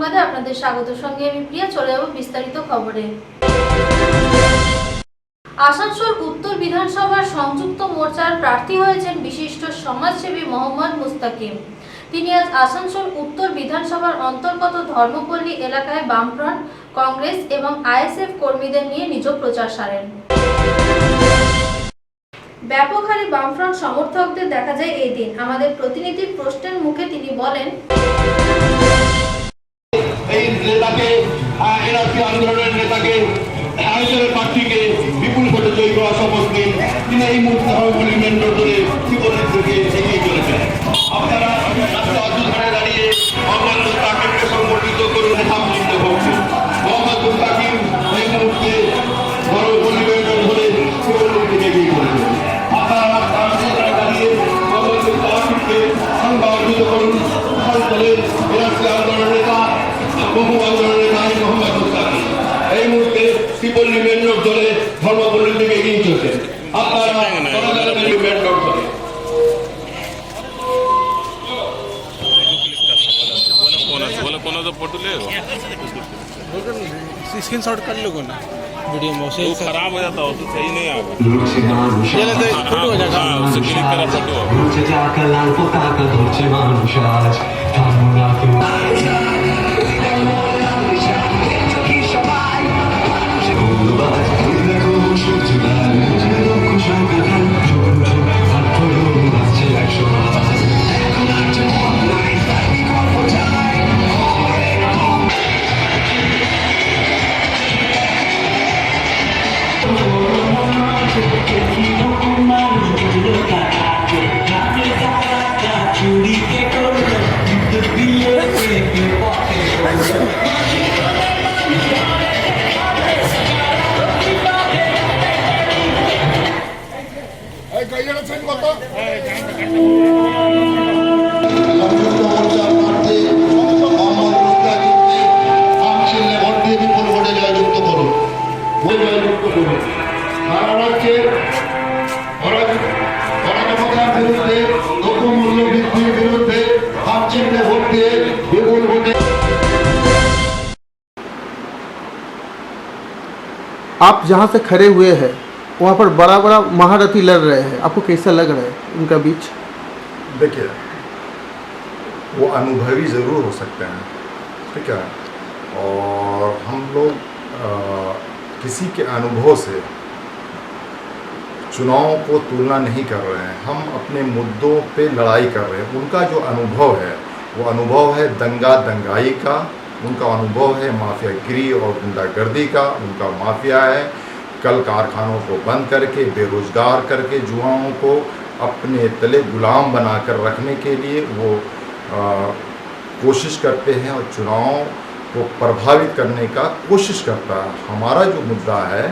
সংবাদে আপনাদের স্বাগত। সঙ্গে আমি প্রিয়া। চলে যাব বিস্তারিত খবরে। আসানসোল উত্তর বিধানসভার সংযুক্ত মোর্চার প্রার্থী হয়েছেন বিশিষ্ট সমাজসেবী মোহাম্মদ মুস্তাকিম। তিনি আজ আসানসোল উত্তর বিধানসভার অন্তর্গত ধর্মপল্লী এলাকায় বামফ্রন্ট, কংগ্রেস এবং আইএসএফ কর্মীদের নিয়ে নিজ প্রচার সারেন। ব্যাপক হারে বামফ্রন্ট সমর্থকদের দেখা যায় এই দিন। আমাদের প্রতিনিধির প্রশ্নের মুখে তিনি বলেন, এই নেতাকে এনআরসি আন্দোলনের নেতাকে আইএসএফ প্রার্থীকে বিপুল ভোটে জয়ী করা শপথ নিন। তিনি এই মুহূর্তে ধর্মপল্লী মেন রোড ধরে শিবনের দিকে এগিয়ে চলেছেন। আপনারা রাস্তা দাঁড়িয়ে মোহাম্মদ মুস্তাকিমকে সংগঠিত করুন। সামনে ভোটে মোহাম্মদ মুস্তাকিম এই মুহূর্তে ধর্মপল্লী মেন রোড ধরে শিবনের দিকে এগিয়ে চলেছেন। আপনারা রাস্তা দাঁড়িয়ে মোহাম্মদ মুস্তাকিমকে সংগঠিত করুন। এনআরসি আন্দোলনের নেতা বহু আন্দোলনের নায়ক মোহাম্মদ মুস্তাকিম এই মুহূর্তে শিবপল্লী মেন রোড ধরে ধর্মপল্লীর দিকে এগিয়ে চলছেন। আপনারা মেন রোড ধরে स्क्रीन शॉट कर लो ना वीडियो में उसे खराब हो जाता हो तो सही नहीं आएगा। चले तो फोटो हो जाएगा उससे क्लिक करा फोटो आप जहाँ से खड़े हुए हैं वहाँ पर बड़ा बड़ा महारथी लड़ रहे हैं, आपको कैसा लग रहा है उनका बीच? देखिए, वो अनुभवी ज़रूर हो सकते हैं, ठीक है, और हम लोग किसी के अनुभव से चुनाव को तुलना नहीं कर रहे हैं। हम अपने मुद्दों पे लड़ाई कर रहे हैं। उनका जो अनुभव है वो अनुभव है दंगा दंगाई का, उनका अनुभव है माफियागिरी और गुंडागर्दी का। उनका माफिया है कल कारखानों को बंद करके, बेरोज़गार करके युवाओं को अपने तले गुलाम बनाकर रखने के लिए वो कोशिश करते हैं और चुनाव को प्रभावित करने का कोशिश करता है। हमारा जो मुद्दा है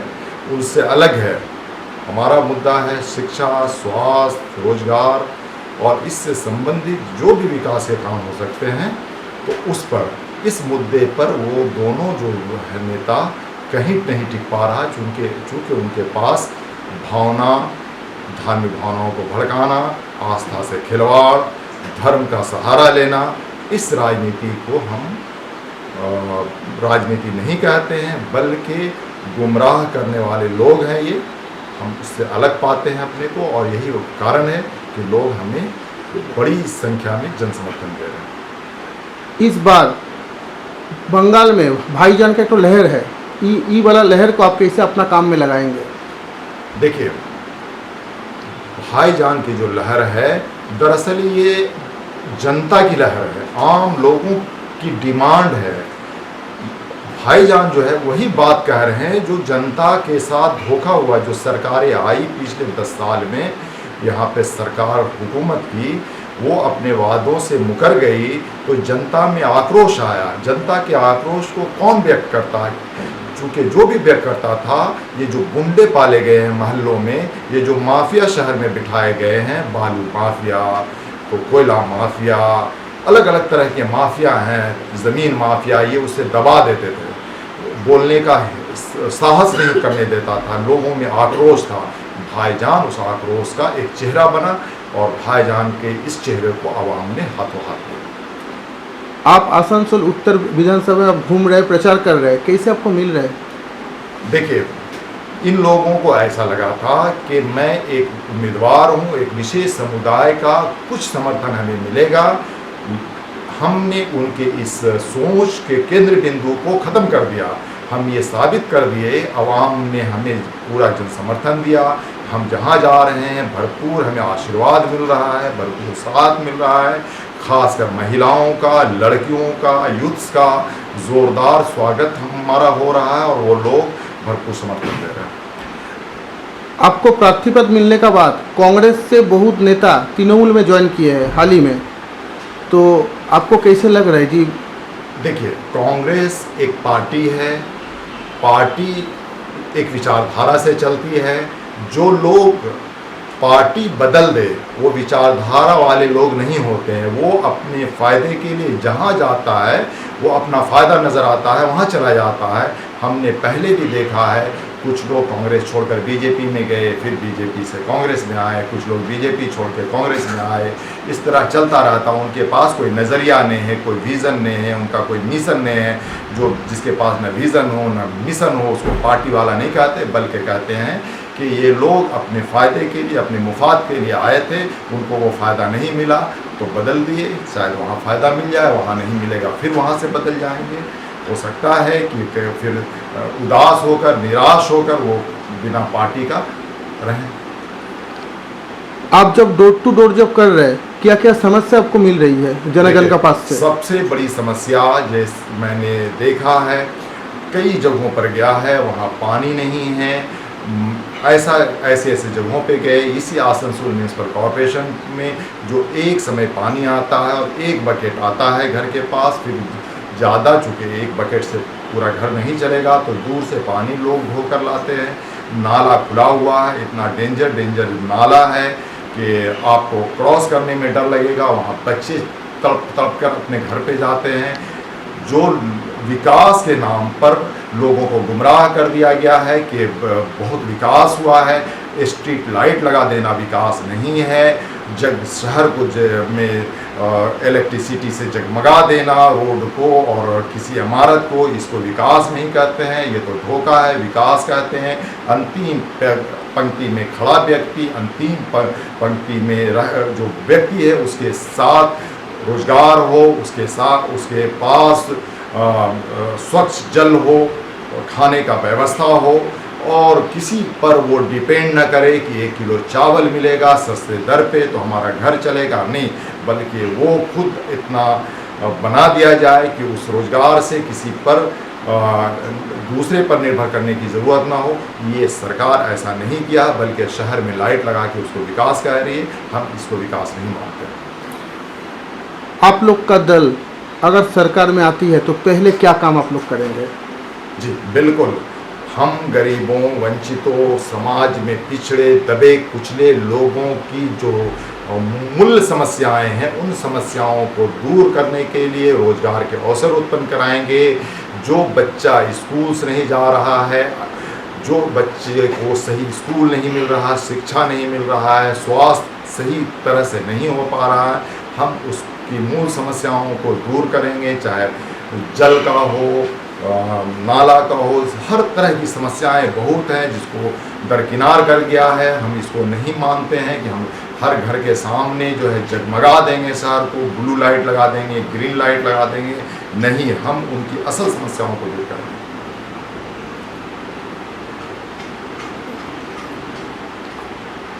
उससे अलग है। हमारा मुद्दा है शिक्षा, स्वास्थ्य, रोजगार और इससे संबंधित जो भी विकास के काम हो सकते हैं, तो उस पर, इस मुद्दे पर वो दोनों जो है नेता कहीं नहीं टिक पा रहा, चूँकि उनके पास भावना, धार्मिक भावनाओं को भड़काना, आस्था से खिलवाड़, धर्म का सहारा लेना, इस राजनीति को हम राजनीति नहीं कहते हैं, बल्कि गुमराह करने वाले लोग हैं ये। हम इससे अलग पाते हैं अपने को, और यही कारण है कि लोग हमें बड़ी संख्या में जनसमर्थन दे रहे हैं। इस बार बंगाल में भाईजान का एक तो लहर है, ई वाला लहर को आप कैसे अपना काम में लगाएंगे? देखिए, भाईजान की जो लहर है, दरअसल ये जनता की लहर है, आम लोगों की डिमांड है। भाईजान जो है वही बात कह रहे हैं जो जनता के साथ धोखा हुआ। जो सरकारें आई पिछले 10 साल में, यहाँ पे सरकार हुकूमत की, वो अपने वादों से मुकर गई, तो जनता में आक्रोश आया। जनता के आक्रोश को कौन व्यक्त करता है? चूँकि जो भी व्यक्त करता था, ये जो गुंडे पाले गए हैं महल्लों में, ये जो माफिया शहर में बिठाए गए हैं, बालू माफिया, तो कोयला माफिया, अलग अलग तरह के माफिया हैं, ज़मीन माफिया, ये उसे दबा देते थे, बोलने का साहस नहीं करने देता था, लोगों में आक्रोश था। भाईजान उस आक्रोश का एक चेहरा बना, और भाईजान के इस चेहरे को आवाम ने हाथों हाथ लिया। आप आसनसोल उत्तर विधानसभा में घूम रहे, प्रचार कर रहे हैं, कैसे आपको मिल रहे हैं? देखिए, इन लोगों को ऐसा लगा था कि मैं एक उम्मीदवार हूँ, एक विशेष समुदाय का कुछ समर्थन हमें मिलेगा। हमने उनके इस सोच के केंद्र बिंदु को ख़त्म कर दिया। हम ये साबित कर दिए, अवाम ने हमें पूरा जन समर्थन दिया। हम जहाँ जा रहे हैं भरपूर हमें आशीर्वाद मिल रहा है, भरपूर साथ मिल रहा है। खासकर महिलाओं का, लड़कियों का, यूथ्स का ज़ोरदार स्वागत हमारा हो रहा है और वो लोग भरपूर समर्थन दे रहे हैं। आपको प्रार्थी पद मिलने का बाद कांग्रेस से बहुत नेता तृणमूल में ज्वाइन किए हैं हाल ही में, तो आपको कैसे लग रहा है जी? देखिए, कांग्रेस एक पार्टी है, पार्टी एक विचारधारा से चलती है। जो लोग पार्टी बदल दे वो विचारधारा वाले लोग नहीं होते हैं। वो अपने फ़ायदे के लिए जहाँ जाता है वो अपना फ़ायदा नज़र आता है, वहाँ चला जाता है। हमने पहले भी देखा है, कुछ लोग कांग्रेस छोड़कर बीजेपी में गए, फिर बीजेपी से कांग्रेस में आए, कुछ लोग बीजेपी छोड़ के कांग्रेस में आए। इस तरह चलता रहता। उनके पास कोई नज़रिया नहीं है, कोई विज़न नहीं है, उनका कोई मिशन नहीं है। जो जिसके पास न विज़न हो न मिशन हो उसको पार्टी वाला नहीं कहते, बल्कि कहते हैं कि ये लोग अपने फ़ायदे के लिए, अपने मुफाद के लिए आए थे, उनको वो फ़ायदा नहीं मिला तो बदल दिए। शायद वहाँ फ़ायदा मिल जाए, वहाँ नहीं मिलेगा फिर वहाँ से बदल जाएंगे। हो सकता है कि फिर उदास होकर, निराश होकर वो बिना पार्टी का रहें। आप जब डोर टू डोर जब कर रहे हैं, क्या क्या समस्या आपको मिल रही है जनगण का पास से? सबसे बड़ी समस्या जैसे मैंने देखा है, कई जगहों पर गया है, वहाँ पानी नहीं है। ऐसे जगहों पे गए, इसी आसनसोल म्यूनसिपल कॉरपोरेशन में जो एक समय पानी आता है और एक बकेट आता है घर के पास, फिर ज़्यादा चूँकि एक बकेट से पूरा घर नहीं चलेगा तो दूर से पानी लोग धो कर लाते हैं। नाला खुला हुआ है, इतना डेंजर नाला है कि आपको क्रॉस करने में डर लगेगा। वहाँ बच्चे तड़प कर अपने घर पे जाते हैं। जो विकास के नाम पर लोगों को गुमराह कर दिया गया है कि बहुत विकास हुआ है, स्ट्रीट लाइट लगा देना विकास नहीं है। शहर को में इलेक्ट्रिसिटी से जगमगा देना रोड को और किसी इमारत को, इसको विकास नहीं कहते हैं, ये तो धोखा है। विकास कहते हैं अंतिम पंक्ति में खड़ा व्यक्ति, अंतिम पंक्ति में जो व्यक्ति है उसके साथ रोजगार हो, उसके साथ उसके पास स्वच्छ जल हो, खाने का व्यवस्था हो और किसी पर वो डिपेंड न करे कि 1 किलो चावल मिलेगा सस्ते दर पे तो हमारा घर चलेगा, नहीं, बल्कि वो खुद इतना बना दिया जाए कि उस रोज़गार से किसी पर दूसरे पर निर्भर करने की ज़रूरत ना हो। ये सरकार ऐसा नहीं किया, बल्कि शहर में लाइट लगा के उसको विकास कह रही है। हम इसको विकास नहीं मानते। आप लोग का दल अगर सरकार में आती है तो पहले क्या काम आप लोग करेंगे? जी बिल्कुल, हम गरीबों, वंचितों, समाज में पिछड़े दबे कुचले लोगों की जो मूल समस्याएं हैं उन समस्याओं को दूर करने के लिए रोजगार के अवसर उत्पन्न कराएंगे। जो बच्चा स्कूल से नहीं जा रहा है, जो बच्चे को सही स्कूल नहीं मिल रहा, शिक्षा नहीं मिल रहा है, स्वास्थ्य सही तरह से नहीं हो पा रहा है, हम उसकी मूल समस्याओं को दूर करेंगे। चाहे जल का हो, नाला का हो, हर तरह की समस्याएं बहुत हैं जिसको दरकिनार कर गया है। हम इसको नहीं मानते हैं कि हम हर घर के सामने जो है जगमगा देंगे शहर को, ब्लू लाइट लगा देंगे, ग्रीन लाइट लगा देंगे, नहीं, हम उनकी असल समस्याओं को दूर करेंगे।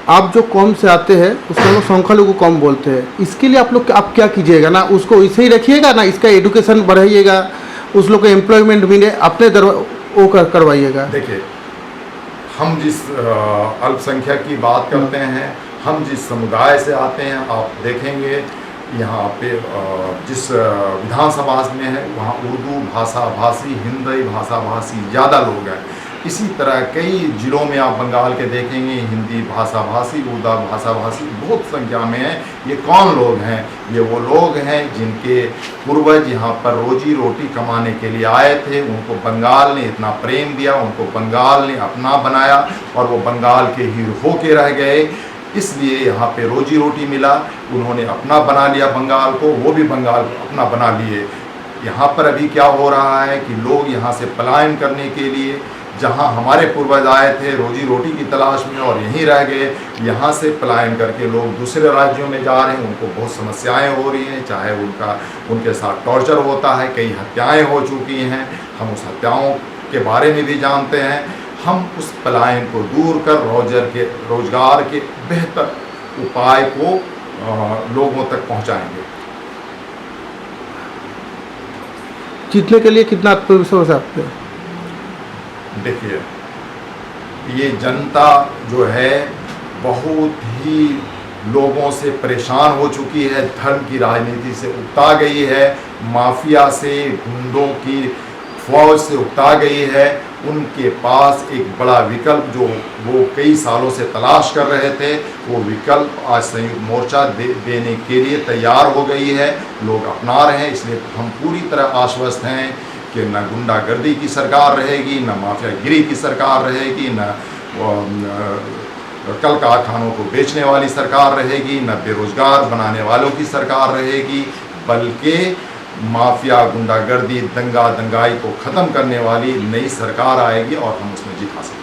आप जो कौम से आते हैं उसको लोग संख्यालघु को कम बोलते हैं, इसके लिए आप क्या कीजिएगा ना, उसको वैसे ही रखिएगा ना, इसका एडुकेशन बढ़ाइएगा, उस लोग को एम्प्लॉयमेंट मिले, अपने वो करवाइएगा। देखिए, हम जिस अल्पसंख्यक की बात करते हैं, हम जिस समुदाय से आते हैं, आप देखेंगे यहाँ पे जिस विधानसभा में है वहाँ उर्दू भाषा भाषी, हिंदी भाषा भाषी ज़्यादा लोग हैं। इसी तरह कई ज़िलों में आप बंगाल के देखेंगे हिंदी भाषा भाषी, उर्दू भाषा भाषी बहुत संख्या में है। ये कौन लोग हैं? ये वो लोग हैं जिनके पूर्वज यहाँ पर रोजी रोटी कमाने के लिए आए थे। उनको बंगाल ने इतना प्रेम दिया, उनको बंगाल ने अपना बनाया और वो बंगाल के ही होके रह गए। इसलिए यहाँ पे रोजी रोटी मिला। उन्होंने अपना बना लिया बंगाल को, वो भी बंगाल अपना बना लिए। यहाँ पर अभी क्या हो रहा है कि लोग यहाँ से पलायन करने के लिए, जहाँ हमारे पूर्वज आए थे रोजी रोटी की तलाश में और यहीं रह गए, यहाँ से पलायन करके लोग दूसरे राज्यों में जा रहे हैं। उनको बहुत समस्याएं हो रही हैं, चाहे उनके साथ टॉर्चर होता है, कई हत्याएं हो चुकी हैं, हम उस हत्याओं के बारे में भी जानते हैं। हम उस पलायन को दूर कर रोजगार के बेहतर उपाय को लोगों तक पहुँचाएंगे। जीतने के लिए कितना आत्मविश्वास है आपके? देखिए, ये जनता जो है बहुत ही लोगों से परेशान हो चुकी है, धर्म की राजनीति से उकता गई है, माफिया से, गुंडों की फौज से उकता गई है। उनके पास एक बड़ा विकल्प जो वो कई सालों से तलाश कर रहे थे, वो विकल्प आज संयुक्त मोर्चा देने के लिए तैयार हो गई है, लोग अपना रहे हैं। इसलिए हम पूरी तरह आश्वस्त हैं कि न गुंडागर्दी की सरकार रहेगी, न माफियागिरी की सरकार रहेगी, न कल कारखानों को बेचने वाली सरकार रहेगी, न बेरोजगार बनाने वालों की सरकार रहेगी, बल्कि माफिया, गुंडागर्दी, दंगाई को ख़त्म करने वाली नई सरकार आएगी और हम उसमें जीत हासिल